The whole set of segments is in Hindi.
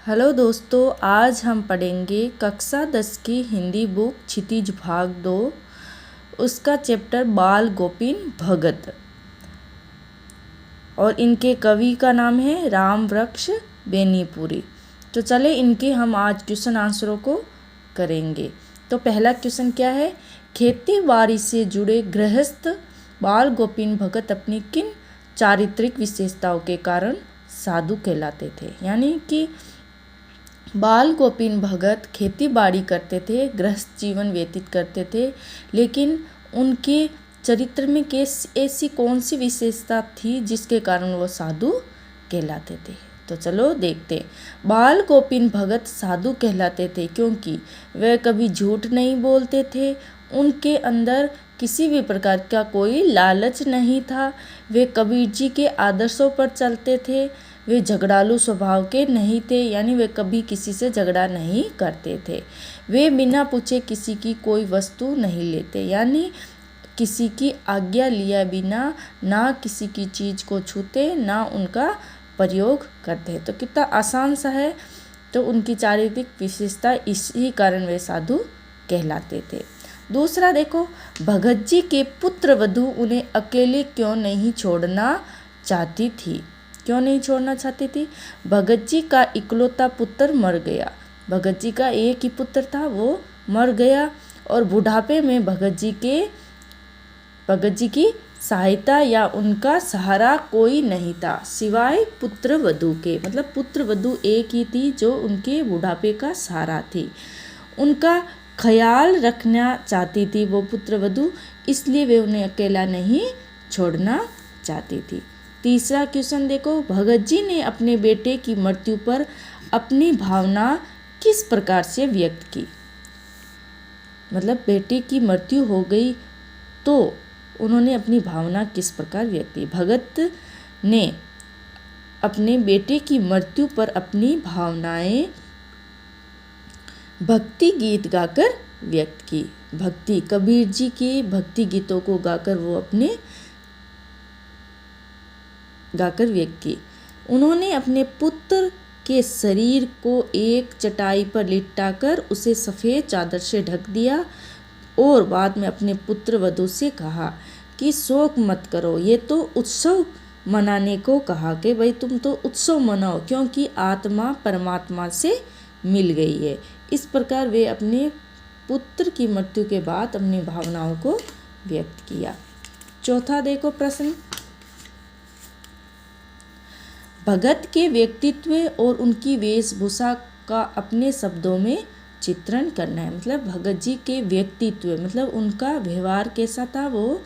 हेलो दोस्तों, आज हम पढ़ेंगे कक्षा 10 की हिंदी बुक क्षितिज भाग 2, उसका चैप्टर बाल गोपीन भगत। और इनके कवि का नाम है राम वृक्ष बेनीपुरी। तो चले इनके हम आज क्वेश्चन आंसरों को करेंगे। तो पहला क्वेश्चन क्या है, खेती बाड़ी से जुड़े गृहस्थ बाल गोपीन भगत अपनी किन चारित्रिक विशेषताओं के कारण साधु कहलाते थे। यानी कि बाल गोपीन भगत खेती बाड़ी करते थे, गृहस्थ जीवन व्यतीत करते थे, लेकिन उनके चरित्र में ऐसी कौन सी विशेषता थी जिसके कारण वो साधु कहलाते थे। तो चलो देखते। बाल गोपीन भगत साधु कहलाते थे क्योंकि वे कभी झूठ नहीं बोलते थे, उनके अंदर किसी भी प्रकार का कोई लालच नहीं था, वे कबीर जी के आदर्शों पर चलते थे, वे झगड़ालू स्वभाव के नहीं थे, यानी वे कभी किसी से झगड़ा नहीं करते थे, वे बिना पूछे किसी की कोई वस्तु नहीं लेते, यानी किसी की आज्ञा लिया बिना ना किसी की चीज़ को छूते ना उनका प्रयोग करते। तो कितना आसान सा है। तो उनकी चारित्रिक विशेषता इसी कारण वे साधु कहलाते थे। दूसरा देखो, भगत जी के पुत्र वधू उन्हें अकेले क्यों नहीं छोड़ना चाहती थी। क्यों नहीं छोड़ना चाहती थी? भगत जी का इकलौता पुत्र मर गया। भगत जी का एक ही पुत्र था, वो मर गया और बुढ़ापे में भगत जी की सहायता या उनका सहारा कोई नहीं था सिवाय पुत्र वधू के। मतलब पुत्र वधू एक ही थी जो उनके बुढ़ापे का सहारा थी, उनका ख्याल रखना चाहती थी वो पुत्र वधू, इसलिए वे उन्हें अकेला नहीं छोड़ना चाहती थी। तीसरा क्वेश्चन देखो, भगत जी ने अपने बेटे की मृत्यु पर अपनी भावना किस प्रकार से व्यक्त की। मतलब बेटे की मृत्यु हो गई तो उन्होंने अपनी भावना किस प्रकार व्यक्त की। भगत ने अपने बेटे की मृत्यु पर अपनी भावनाएं भक्ति गीत गाकर व्यक्त की। भक्ति, कबीर जी के भक्ति गीतों को गाकर वो अपने गाकर व्यक्त की। उन्होंने अपने पुत्र के शरीर को एक चटाई पर लिटाकर उसे सफ़ेद चादर से ढक दिया और बाद में अपने पुत्र वधू से कहा कि शोक मत करो, ये तो उत्सव मनाने को कहा कि भाई तुम तो उत्सव मनाओ क्योंकि आत्मा परमात्मा से मिल गई है। इस प्रकार वे अपने पुत्र की मृत्यु के बाद अपनी भावनाओं को व्यक्त किया। चौथा देखो प्रश्न, भगत के व्यक्तित्व और उनकी वेशभूषा का अपने शब्दों में चित्रण करना है। मतलब भगत जी के व्यक्तित्व मतलब उनका व्यवहार कैसा था, वो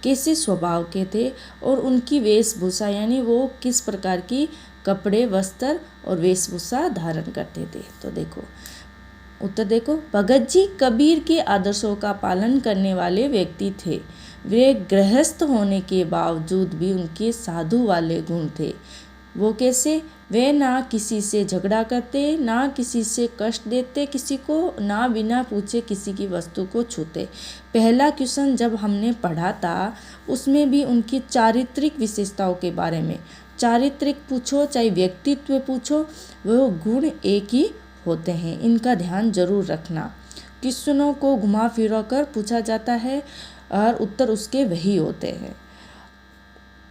कैसे स्वभाव के थे, और उनकी वेशभूषा यानी वो किस प्रकार की कपड़े वस्त्र और वेशभूषा धारण करते थे। तो देखो उत्तर देखो, भगत जी कबीर के आदर्शों का पालन करने वाले व्यक्ति थे। वे गृहस्थ होने के बावजूद भी उनके साधु वाले गुण थे। वो कैसे? वे ना किसी से झगड़ा करते, ना किसी से कष्ट देते किसी को, ना बिना पूछे किसी की वस्तु को छूते। पहला क्वेश्चन जब हमने पढ़ा था उसमें भी उनकी चारित्रिक विशेषताओं के बारे में, चारित्रिक पूछो चाहे व्यक्तित्व पूछो, वो गुण एक ही होते हैं। इनका ध्यान जरूर रखना। क्वेश्चनों को घुमा फिरा कर पूछा जाता है और उत्तर उसके वही होते हैं।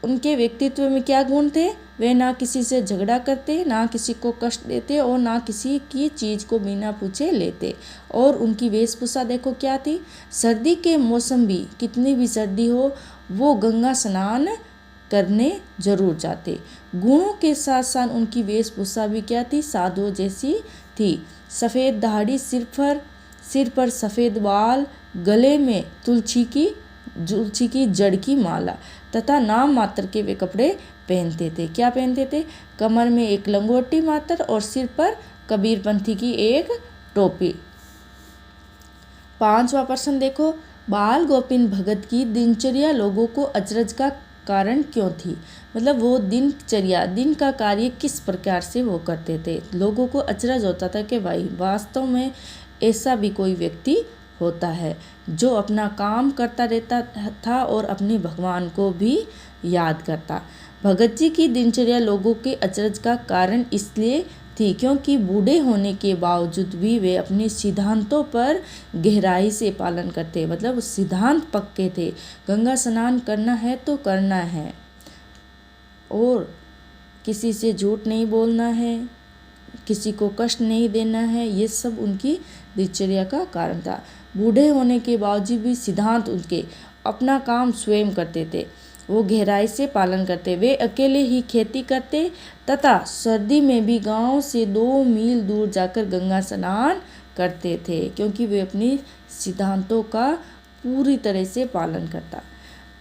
उनके व्यक्तित्व में क्या गुण थे? वे ना किसी से झगड़ा करते, ना किसी को कष्ट देते और ना किसी की चीज़ को बिना पूछे लेते। और उनकी वेशभूषा देखो क्या थी, सर्दी के मौसम भी कितनी भी सर्दी हो वो गंगा स्नान करने जरूर जाते। गुणों के साथ साथ उनकी वेशभूषा भी क्या थी, साधु जैसी थी। सफ़ेद दाढ़ी, सिर पर सफ़ेद बाल, गले में तुलसी की जड़ की माला तथा नाम मात्र के वे कपड़े पहनते थे। क्या पहनते थे? कमर में एक लंगोटी मात्र और सिर पर कबीरपंथी की एक टोपी। पांचवा प्रश्न देखो, बाल गोपीन भगत की दिनचर्या लोगों को अचरज का कारण क्यों थी। मतलब वो दिनचर्या, दिन का कार्य किस प्रकार से वो करते थे। लोगों को अचरज होता था कि भाई वास्तव में ऐसा भी कोई व्यक्ति होता है जो अपना काम करता रहता था और अपने भगवान को भी याद करता। भगत जी की दिनचर्या लोगों के अचरज का कारण इसलिए थी, क्योंकि बूढ़े होने के बावजूद भी वे अपने सिद्धांतों पर गहराई से पालन करते, मतलब सिद्धांत पक्के थे। गंगा स्नान करना है तो करना है, और किसी से झूठ नहीं बोलना है, किसी को कष्ट नहीं देना है, ये सब उनकी दिनचर्या का कारण था। बूढ़े होने के बावजूद भी सिद्धांत उनके, अपना काम स्वयं करते थे, वो गहराई से पालन करते। वे अकेले ही खेती करते तथा सर्दी में भी गांव से 2 मील दूर जाकर गंगा स्नान करते थे, क्योंकि वे अपनी सिद्धांतों का पूरी तरह से पालन करता।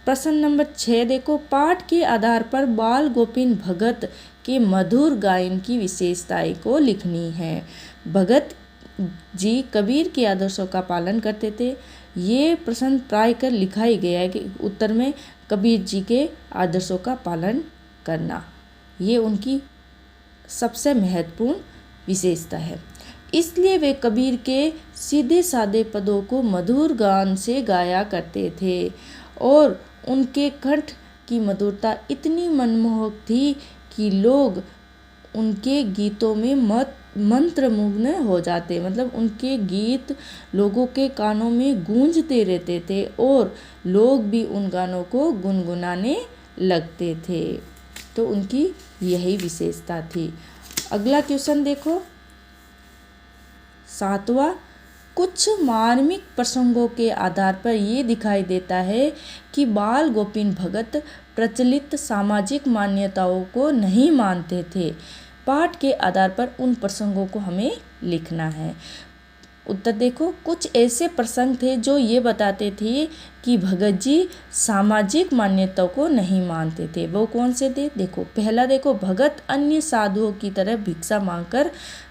प्रश्न नंबर 6 देखो, पाठ के आधार पर बाल गोविंद भगत के मधुर गायन की विशेषताएं को लिखनी है। भगत जी कबीर के आदर्शों का पालन करते थे। ये प्रश्न प्राय कर लिखा ही गया है कि उत्तर में कबीर जी के आदर्शों का पालन करना, ये उनकी सबसे महत्वपूर्ण विशेषता है। इसलिए वे कबीर के सीधे सादे पदों को मधुर गान से गाया करते थे, और उनके कंठ की मधुरता इतनी मनमोहक थी कि लोग उनके गीतों में मंत्रमुग्ध हो जाते, मतलब उनके गीत लोगों के कानों में गूंजते रहते थे और लोग भी उन गानों को गुनगुनाने लगते थे। तो उनकी यही विशेषता थी। अगला क्वेश्चन देखो, 7वां, कुछ मार्मिक प्रसंगों के आधार पर ये दिखाई देता है कि बाल गोविंद भगत प्रचलित सामाजिक मान्यताओं को नहीं मानते थे। पाठ के आधार पर उन प्रसंगों को हमें लिखना है। उत्तर देखो, कुछ ऐसे प्रसंग थे जो ये बताते थे कि भगत जी सामाजिक मान्यताओं को नहीं मानते थे। वो कौन से थे? देखो, पहला देखो, भगत अन्य साधुओं की तरह भिक्षा मांगकर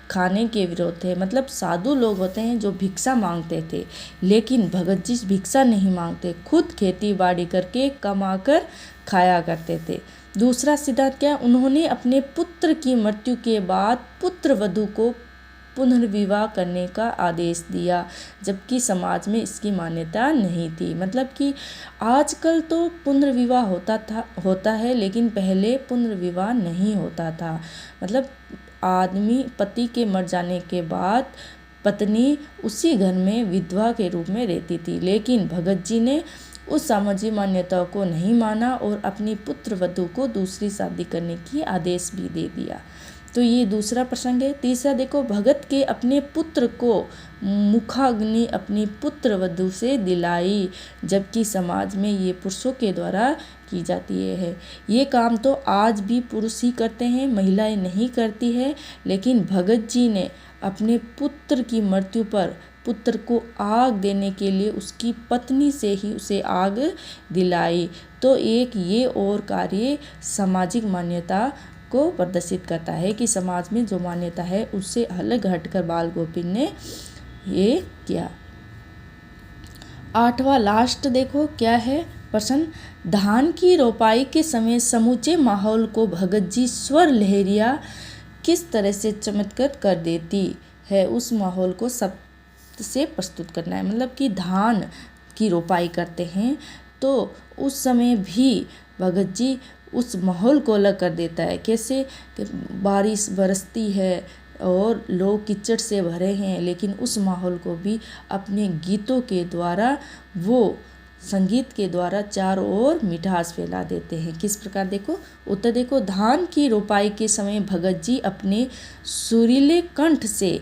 खाने के विरोध थे। मतलब साधु लोग होते हैं जो भिक्षा मांगते थे, लेकिन भगत जी भिक्षा नहीं मांगते, खुद खेती बाड़ी करके कमाकर खाया करते थे। दूसरा सिद्धांत क्या? उन्होंने अपने पुत्र की मृत्यु के बाद पुत्र वधू को पुनर्विवाह करने का आदेश दिया, जबकि समाज में इसकी मान्यता नहीं थी। मतलब कि आजकल तो पुनर्विवाह होता है, लेकिन पहले पुनर्विवाह नहीं होता था। मतलब आदमी पति के मर जाने के बाद पत्नी उसी घर में विधवा के रूप में रहती थी, लेकिन भगत जी ने उस सामाजिक मान्यताओं को नहीं माना और अपनी पुत्र वधू को दूसरी शादी करने की आदेश भी दे दिया। तो ये दूसरा प्रसंग है। तीसरा देखो, भगत के अपने पुत्र को मुखाग्नि अपनी पुत्र वधू से दिलाई, जबकि समाज में ये पुरुषों के द्वारा की जाती है। ये काम तो आज भी पुरुष ही करते हैं, महिलाएं नहीं करती है, लेकिन भगत जी ने अपने पुत्र की मृत्यु पर पुत्र को आग देने के लिए उसकी पत्नी से ही उसे आग दिलाई। तो एक ये और कार्य सामाजिक मान्यता को प्रदर्शित करता है कि समाज में जो मान्यता है उससे अलग हटकर बाल गोविंद ने ये किया। 8वां लास्ट देखो क्या है प्रश्न, धान की रोपाई के समय समूचे माहौल को भगत जी स्वर लहरिया किस तरह से चमत्कृत कर देती है। उस माहौल को सब से प्रस्तुत करना है। मतलब कि धान की रोपाई करते हैं तो उस समय भी भगत जी उस माहौल को अलग कर देता है। कैसे? कि बारिश बरसती है और लोग कीचड़ से भरे हैं, लेकिन उस माहौल को भी अपने गीतों के द्वारा, वो संगीत के द्वारा चारों ओर मिठास फैला देते हैं। किस प्रकार? देखो उत्तर देखो, धान की रोपाई के समय भगत जी अपने सुरीले कंठ से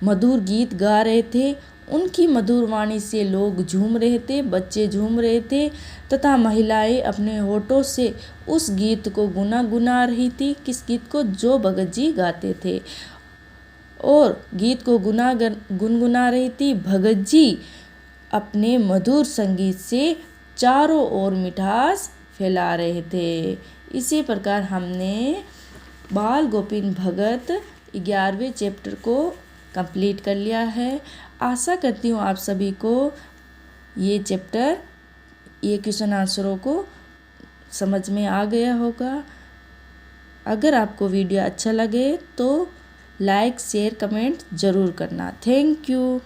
मधुर गीत गा रहे थे। उनकी मधुर वाणी से लोग झूम रहे थे, बच्चे झूम रहे थे तथा महिलाएं अपने होठों से उस गीत को गुनगुना रही थी। किस गीत को? जो भगत जी गाते थे, और गीत को गुनगुना रही थी। भगत जी अपने मधुर संगीत से चारों ओर मिठास फैला रहे थे। इसी प्रकार हमने बाल गोविंद भगत 11वें चैप्टर को कंप्लीट कर लिया है। आशा करती हूँ आप सभी को ये चैप्टर, ये क्वेश्चन आंसरों को समझ में आ गया होगा। अगर आपको वीडियो अच्छा लगे तो लाइक शेयर कमेंट ज़रूर करना। Thank you.